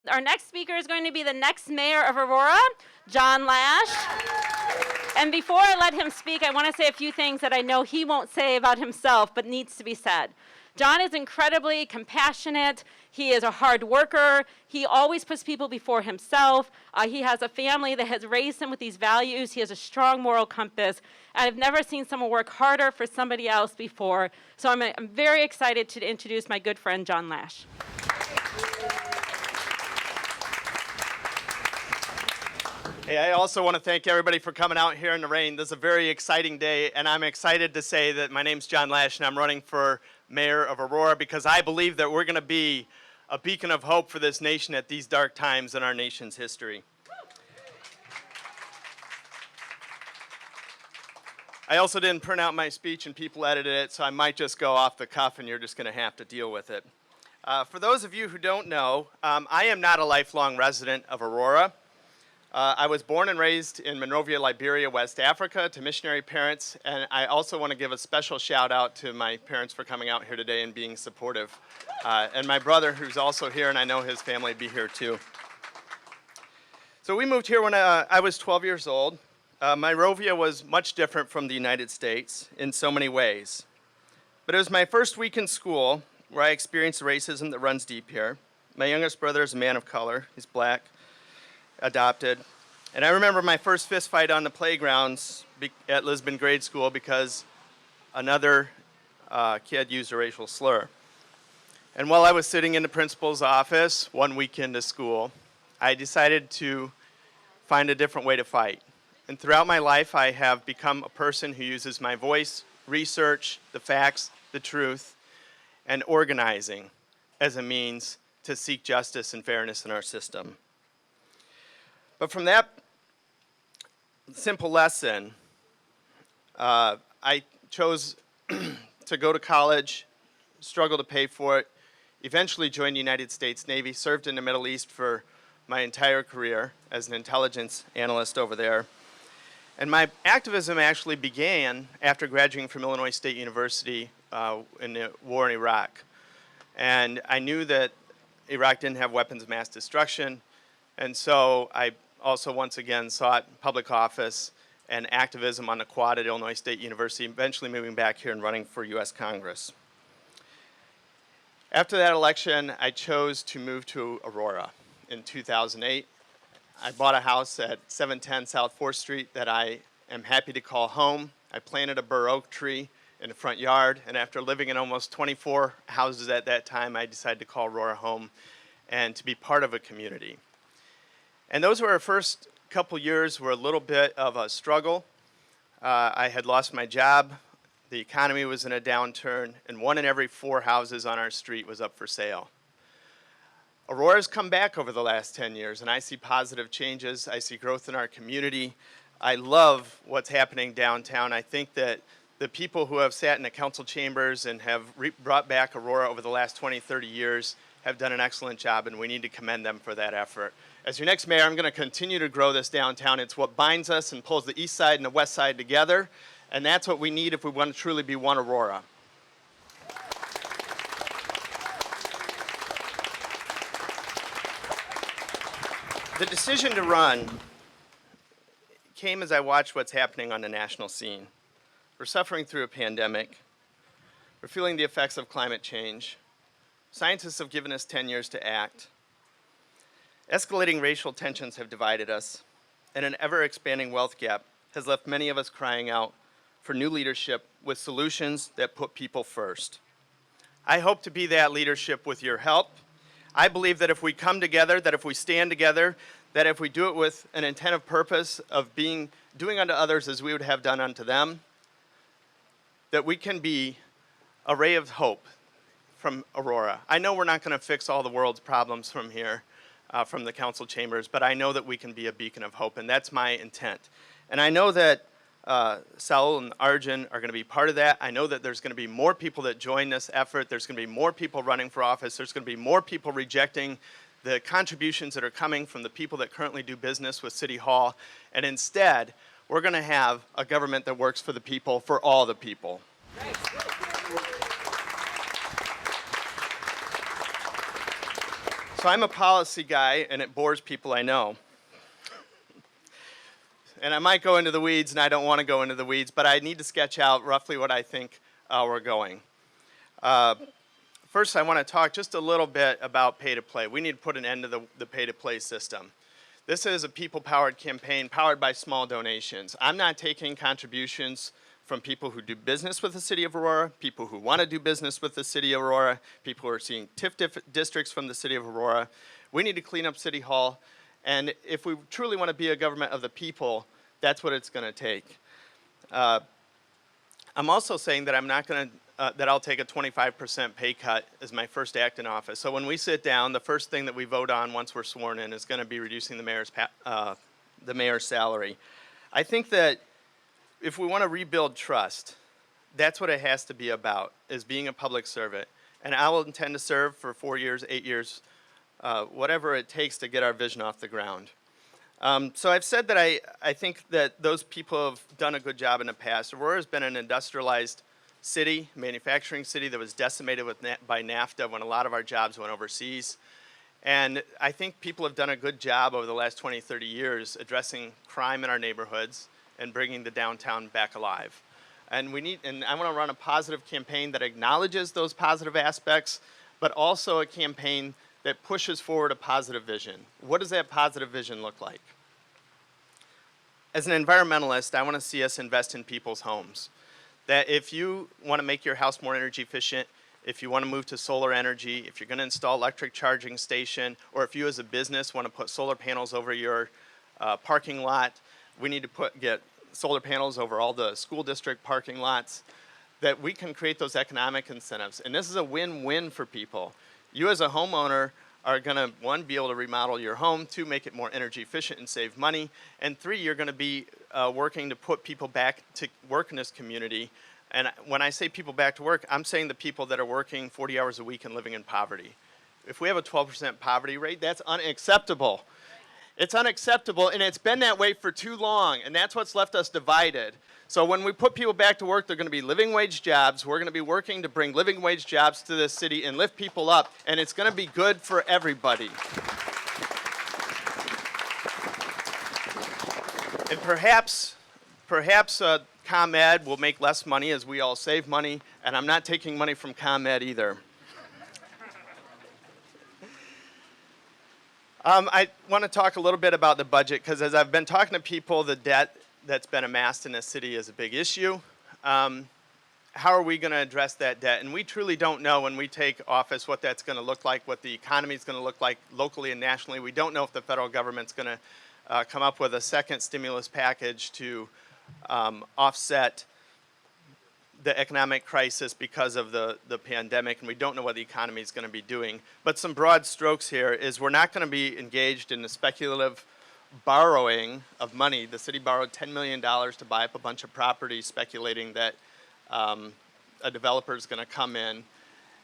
Our next speaker is going to be the next mayor of Aurora, John Laesch. And before I let him speak, I want to say a few things that I know he won't say about himself, but needs to be said. John is incredibly compassionate. He is a hard worker. He always puts people before himself. He has a family that has raised him with these values. He has a strong moral compass. And I've never seen someone work harder for somebody else before. So I'm very excited to introduce my good friend, John Laesch. Hey, I also want to thank everybody for coming out here in the rain. This is a very exciting day, and I'm excited to say that my name's John Laesch, and I'm running for mayor of Aurora because I believe that we're going to be a beacon of hope for this nation at these dark times in our nation's history. I also didn't print out my speech, and people edited it, so I might just go off the cuff, and you're just going to have to deal with it. For those of you who don't know, I am not a lifelong resident of Aurora. I was born and raised in Monrovia, Liberia, West Africa, to missionary parents, and I also want to give a special shout out to my parents for coming out here today and being supportive. And my brother, who's also here, and I know his family will be here too. So we moved here when I was 12 years old. Monrovia was much different from the United States in so many ways. But it was my first week in school where I experienced the racism that runs deep here. My youngest brother is a man of color. He's black, adopted. And I remember my first fist fight on the playgrounds at Lisbon grade school because another kid used a racial slur. And while I was sitting in the principal's office one week into school, I decided to find a different way to fight. And throughout my life, I have become a person who uses my voice, research, the facts, the truth, and organizing as a means to seek justice and fairness in our system. But from that simple lesson, I chose to go to college, struggle to pay for it, eventually joined the United States Navy, served in the Middle East for my entire career as an intelligence analyst over there. And my activism actually began after graduating from Illinois State University in the war in Iraq. And I knew that Iraq didn't have weapons of mass destruction, and so I also once again sought public office and activism on the quad at Illinois State University, eventually moving back here and running for U.S. Congress. After that election, I chose to move to Aurora in 2008. I bought a house at 710 South 4th Street that I am happy to call home. I planted a bur oak tree in the front yard, and after living in almost 24 houses at that time, I decided to call Aurora home and to be part of a community. And those were our first couple years were a little bit of a struggle. I had lost my job, the economy was in a downturn, and 1 in every 4 houses on our street was up for sale. Aurora's come back over the last 10 years, and I see positive changes. I see growth in our community. I love what's happening downtown. I think that the people who have sat in the council chambers and have brought back Aurora over the last 20, 30 years have done an excellent job, and we need to commend them for that effort. As your next mayor, I'm going to continue to grow this downtown. It's what binds us and pulls the east side and the west side together, and that's what we need if we want to truly be one Aurora. The decision to run came as I watched what's happening on the national scene. We're suffering through a pandemic. We're feeling the effects of climate change. Scientists have given us 10 years to act. Escalating racial tensions have divided us, and an ever-expanding wealth gap has left many of us crying out for new leadership with solutions that put people first. I hope to be that leadership with your help. I believe that if we come together, that if we stand together, that if we do it with an intent of purpose of doing unto others as we would have done unto them, that we can be a ray of hope from Aurora. I know we're not going to fix all the world's problems from here, from the council chambers, but I know that we can be a beacon of hope, and that's my intent. And I know that Saul and Arjun are going to be part of that. I know that there's going to be more people that join this effort. There's going to be more people running for office. There's going to be more people rejecting the contributions that are coming from the people that currently do business with City Hall. And instead, we're going to have a government that works for the people, for all the people. Right. So I'm a policy guy, and it bores people, I know. And I might go into the weeds, and I don't want to go into the weeds, but I need to sketch out roughly what I think we're going. First, I want to talk just a little bit about pay-to-play. We need to put an end to the pay-to-play system. This is a people-powered campaign powered by small donations. I'm not taking contributions from people who do business with the city of Aurora, people who want to do business with the city of Aurora, people who are seeing TIF districts from the city of Aurora. We need to clean up City Hall, and if we truly want to be a government of the people, that's what it's going to take. I'm also saying that I'm not going to, that I'll take a 25% pay cut as my first act in office. So when we sit down, the first thing that we vote on once we're sworn in is going to be reducing the mayor's salary. I think that if we want to rebuild trust, that's what it has to be about, is being a public servant. And I will intend to serve for 4 years, 8 years, whatever it takes to get our vision off the ground. So I've said that I think that those people have done a good job in the past. Aurora has been an industrialized city, manufacturing city that was decimated by NAFTA when a lot of our jobs went overseas. And I think people have done a good job over the last 20, 30 years addressing crime in our neighborhoods and bringing the downtown back alive. And I want to run a positive campaign that acknowledges those positive aspects, but also a campaign that pushes forward a positive vision. What does that positive vision look like? As an environmentalist, I want to see us invest in people's homes. That if you want to make your house more energy efficient, if you want to move to solar energy, if you're going to install electric charging station, or if you as a business want to put solar panels over your parking lot, we need to get solar panels over all the school district parking lots, that we can create those economic incentives. And this is a win-win for people. You as a homeowner are going to, 1, be able to remodel your home, 2, make it more energy efficient and save money, and 3, you're going to be working to put people back to work in this community. And when I say people back to work, I'm saying the people that are working 40 hours a week and living in poverty. If we have a 12% poverty rate, that's unacceptable. It's unacceptable, and it's been that way for too long, and that's what's left us divided. So when we put people back to work, they're going to be living wage jobs. We're going to be working to bring living wage jobs to this city and lift people up, and it's going to be good for everybody. And perhaps ComEd will make less money as we all save money, and I'm not taking money from ComEd either. I want to talk a little bit about the budget, because as I've been talking to people, the debt that's been amassed in this city is a big issue. How are we going to address that debt? And we truly don't know when we take office what that's going to look like, what the economy is going to look like locally and nationally. We don't know if the federal government's going to come up with a second stimulus package to offset the economic crisis because of the pandemic, and we don't know what the economy is going to be doing. But some broad strokes here is we're not going to be engaged in the speculative borrowing of money. The city borrowed $10 million to buy up a bunch of properties, speculating that a developer is going to come in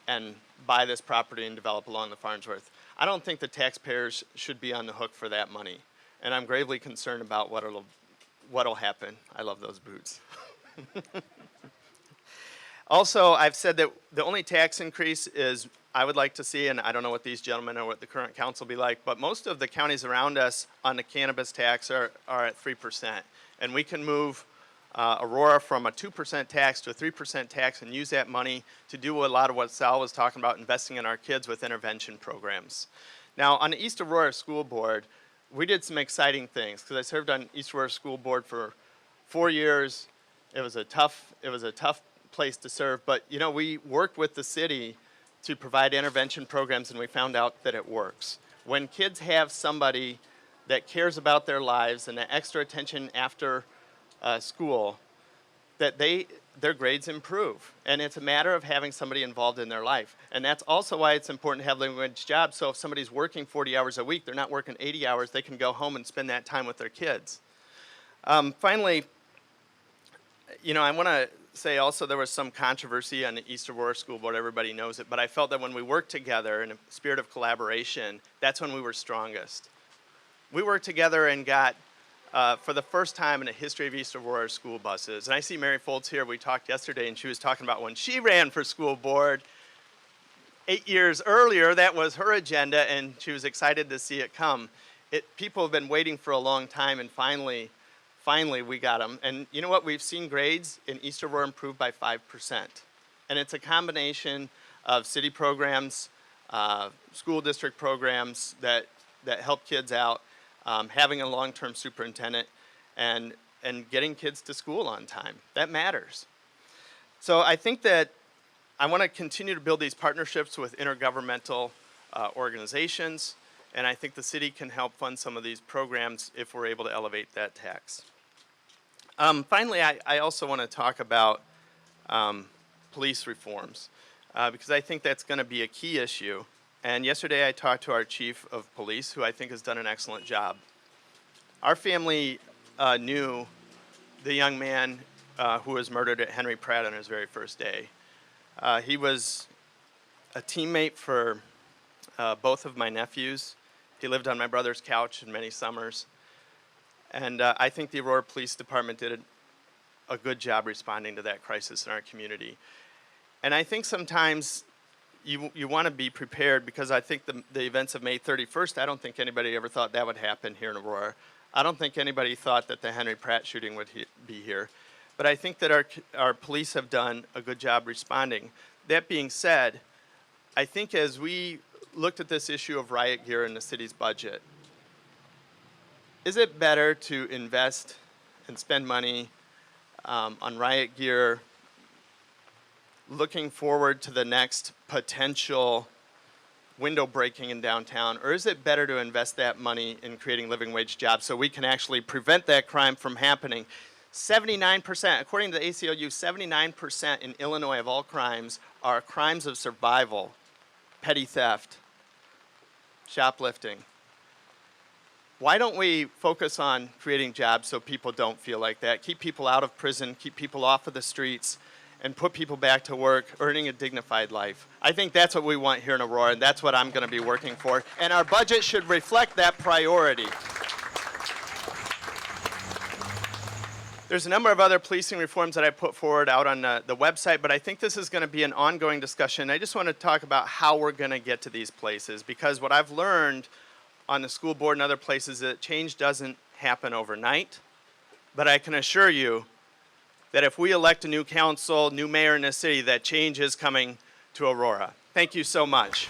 and buy this property and develop along the Farnsworth. I don't think the taxpayers should be on the hook for that money, and I'm gravely concerned about what'll happen. I love those boots. Also, I've said that the only tax increase is I would like to see, and I don't know what these gentlemen or what the current council will be like, but most of the counties around us on the cannabis tax are at 3%. And we can move Aurora from a 2% tax to a 3% tax and use that money to do a lot of what Sal was talking about, investing in our kids with intervention programs. Now, on the East Aurora School Board, we did some exciting things, because I served on East Aurora School Board for 4 years. It was a tough place to serve, but you know, we worked with the city to provide intervention programs, and we found out that it works. When kids have somebody that cares about their lives and the extra attention after school, that their grades improve. And it's a matter of having somebody involved in their life. And that's also why it's important to have living wage jobs. So if somebody's working 40 hours a week, they're not working 80 hours, they can go home and spend that time with their kids. Finally, you know, I want to say also there was some controversy on the East Aurora School Board. Everybody knows it. But I felt that when we worked together in a spirit of collaboration, that's when we were strongest. We worked together and got, for the first time in the history of East Aurora, school buses. And I see Mary Foltz here. We talked yesterday, and she was talking about when she ran for school board. 8 years earlier, that was her agenda, and she was excited to see it come. People have been waiting for a long time, and finally we got them. And you know what? We've seen grades in East Aurora improve by 5%. And it's a combination of city programs, school district programs that help kids out, having a long-term superintendent, and getting kids to school on time. That matters. So I think that I want to continue to build these partnerships with intergovernmental organizations, and I think the city can help fund some of these programs if we're able to elevate that tax. Finally, I also want to talk about police reforms, because I think that's going to be a key issue. And yesterday I talked to our chief of police, who I think has done an excellent job. Our family knew the young man who was murdered at Henry Pratt on his very first day. He was a teammate for both of my nephews. He lived on my brother's couch in many summers. And I think the Aurora Police Department did a good job responding to that crisis in our community. And I think sometimes you want to be prepared, because I think the events of May 31st, I don't think anybody ever thought that would happen here in Aurora. I don't think anybody thought that the Henry Pratt shooting would be here. But I think that our police have done a good job responding. That being said, I think as we looked at this issue of riot gear in the city's budget, is it better to invest and spend money on riot gear, looking forward to the next potential window breaking in downtown, or is it better to invest that money in creating living wage jobs so we can actually prevent that crime from happening? 79%, according to the ACLU, 79% in Illinois of all crimes are crimes of survival, petty theft, shoplifting. Why don't we focus on creating jobs so people don't feel like that? Keep people out of prison, keep people off of the streets, and put people back to work, earning a dignified life. I think that's what we want here in Aurora, and that's what I'm going to be working for. And our budget should reflect that priority. There's a number of other policing reforms that I put forward out on the website, but I think this is going to be an ongoing discussion. I just want to talk about how we're going to get to these places, because what I've learned on the school board and other places is that change doesn't happen overnight. But I can assure you that if we elect a new council, new mayor in this city, that change is coming to Aurora. Thank you so much.